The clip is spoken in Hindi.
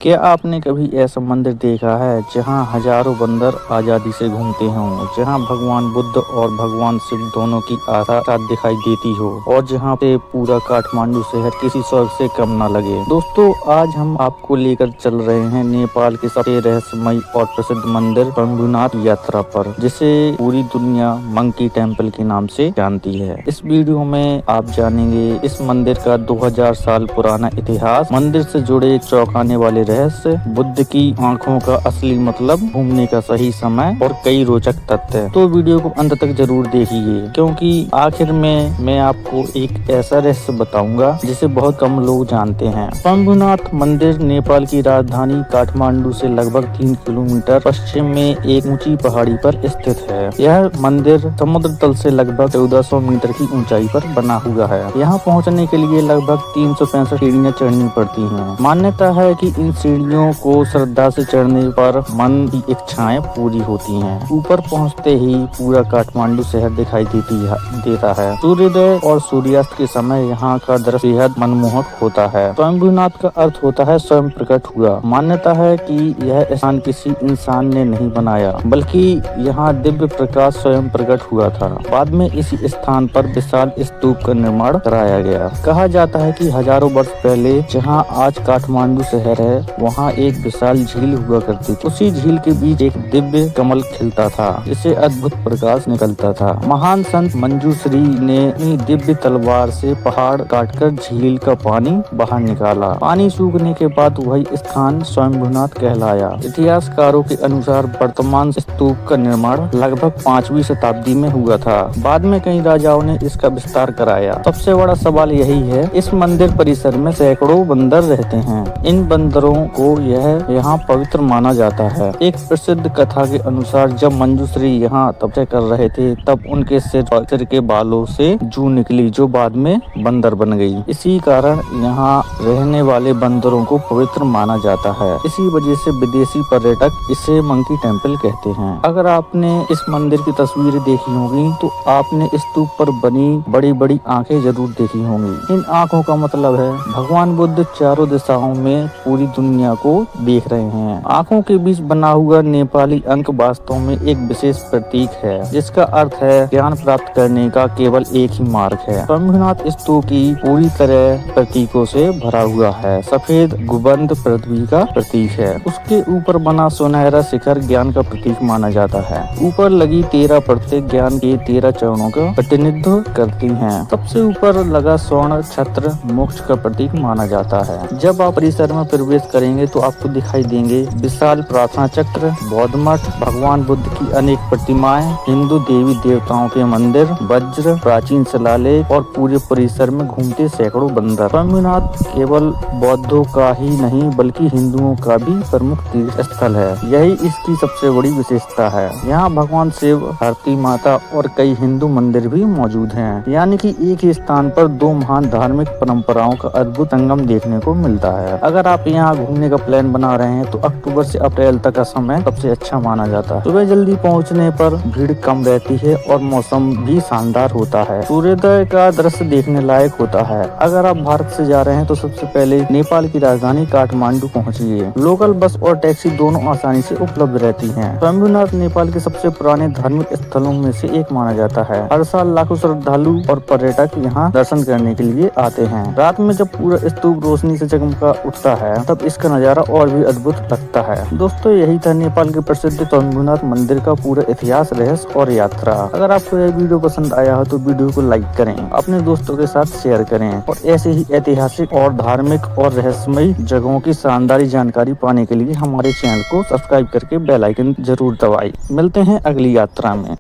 क्या आपने कभी ऐसा मंदिर देखा है जहां हजारों बंदर आजादी से घूमते हों, जहां भगवान बुद्ध और भगवान शिव दोनों की आस्था साथ दिखाई देती हो और जहां पे पूरा काठमांडू शहर किसी स्वर्ग से कम न लगे। दोस्तों, आज हम आपको लेकर चल रहे हैं नेपाल के सबसे रहस्यमय और प्रसिद्ध मंदिर शंभुनाथ यात्रा पर, जिसे पूरी दुनिया मंकी टेम्पल के नाम से जानती है। इस वीडियो में आप जानेंगे इस मंदिर का 2000 साल पुराना इतिहास, मंदिर से जुड़े चौंकाने वाले रहस्य, बुद्ध की आंखों का असली मतलब, घूमने का सही समय और कई रोचक तथ्य। तो वीडियो को अंत तक जरूर देखिए, क्योंकि आखिर में मैं आपको एक ऐसा रहस्य बताऊंगा जिसे बहुत कम लोग जानते हैं। शंभुनाथ मंदिर नेपाल की राजधानी काठमांडू से लगभग 3 किलोमीटर पश्चिम में एक ऊंची पहाड़ी पर स्थित है। यह मंदिर समुद्र तल से लगभग 1400 मीटर की ऊंचाई पर बना हुआ है। यहाँ पहुँचने के लिए लगभग 365 सीढ़ियाँ चढ़नी पड़ती हैं। मान्यता है कि इन सीढ़ियों को श्रद्धा से चढ़ने पर मन की इच्छाएं पूरी होती हैं। ऊपर पहुंचते ही पूरा काठमांडू शहर दिखाई देता है। सूर्योदय और सूर्यास्त के समय यहाँ का दृश्य बेहद मनमोहक होता है। शंभुनाथ का अर्थ होता है स्वयं प्रकट हुआ। मान्यता है कि यह स्थान किसी इंसान ने नहीं बनाया, बल्कि यहाँ दिव्य प्रकाश स्वयं प्रकट हुआ था। बाद में इसी स्थान पर विशाल स्तूप का निर्माण कराया गया। कहा जाता है कि हजारों वर्ष पहले जहाँ आज काठमांडू शहर है, वहाँ एक विशाल झील हुआ करती थी। उसी झील के बीच एक दिव्य कमल खिलता था, जिससे अद्भुत प्रकाश निकलता था। महान संत मंजूश्री ने अपनी दिव्य तलवार से पहाड़ काटकर झील का पानी बाहर निकाला। पानी सूखने के बाद वही स्थान शंभुनाथ कहलाया। इतिहासकारों के अनुसार वर्तमान स्तूप का निर्माण लगभग 5वीं शताब्दी में हुआ था। बाद में कई राजाओं ने इसका विस्तार कराया। सबसे बड़ा सवाल यही है, इस मंदिर परिसर में सैकड़ों बंदर रहते हैं। इन बंदरों को यह यहाँ पवित्र माना जाता है। एक प्रसिद्ध कथा के अनुसार जब मंजूश्री यहाँ तपस्या कर रहे थे, तब उनके सिर के बालों से जू निकली, जो बाद में बंदर बन गई। इसी कारण यहाँ रहने वाले बंदरों को पवित्र माना जाता है। इसी वजह से विदेशी पर्यटक इसे मंकी टेम्पल कहते हैं। अगर आपने इस मंदिर की तस्वीरें देखी होंगी तो आपने स्तूप पर बनी बड़ी बड़ी आंखें जरूर देखी होंगी। इन आंखों का मतलब है भगवान बुद्ध चारों दिशाओं में पूरी दुनिया को देख रहे हैं। आंखों के बीच बना हुआ नेपाली अंक वास्तव में एक विशेष प्रतीक है, जिसका अर्थ है ज्ञान प्राप्त करने का केवल एक ही मार्ग है। शंभुनाथ स्तूप की पूरी तरह प्रतीकों से भरा हुआ है। सफेद गुंबद पृथ्वी का प्रतीक है। उसके ऊपर बना सुनहरा शिखर ज्ञान का प्रतीक माना जाता है। ऊपर लगी 13 परतें ज्ञान के 13 चरणों का प्रतिनिधित्व करती हैं। सबसे ऊपर लगा स्वर्ण छत्र मोक्ष का प्रतीक माना जाता है। जब आप परिसर में प्रवेश करेंगे तो आपको दिखाई देंगे विशाल प्रार्थना चक्र, बौद्ध मठ, भगवान बुद्ध की अनेक प्रतिमाएं, हिंदू देवी देवताओं के मंदिर, वज्र, प्राचीन शिलालेख और पूरे परिसर में घूमते सैकड़ों बंदर। शंभुनाथ केवल बौद्धों का ही नहीं बल्कि हिंदुओं का भी प्रमुख तीर्थ स्थल है। यही इसकी सबसे बड़ी विशेषता है। यहाँ भगवान शिव, धरती माता और कई हिंदू मंदिर भी मौजूद हैं। यानी कि एक ही स्थान पर दो महान धार्मिक परंपराओं का अद्भुत संगम देखने को मिलता है। अगर आप यहाँ घूमने का प्लान बना रहे हैं तो अक्टूबर से अप्रैल तक का समय सबसे अच्छा माना जाता है। सुबह जल्दी पहुँचने पर भीड़ कम रहती है और मौसम भी शानदार होता है। सूर्योदय का दृश्य देखने लायक होता है। अगर आप भारत से जा रहे हैं तो सबसे पहले नेपाल की राजधानी काठमांडू पहुँचिए। लोकल बस और टैक्सी दोनों आसानी से उपलब्ध रहती हैं। शंभुनाथ नेपाल के सबसे पुराने धार्मिक स्थलों में से एक माना जाता है। हर साल लाखों श्रद्धालु और पर्यटक यहाँ दर्शन करने के लिए आते हैं। रात में जब पूरा स्तूप रोशनी से जगमगा उठता है, तब इसका नजारा और भी अद्भुत लगता है। दोस्तों, यही था नेपाल के प्रसिद्ध शंभुनाथ मंदिर का पूरा इतिहास, रहस्य और यात्रा। अगर आपको यह वीडियो पसंद आया हो तो वीडियो को लाइक करें, अपने दोस्तों के साथ शेयर करें और ऐसे ही ऐतिहासिक और धार्मिक और रहस्यमय जगहों की शानदार जानकारी पाने के लिए हमारे चैनल को सब्सक्राइब करके बेल आइकन जरूर दबाएं। मिलते हैं अगली यात्रा में।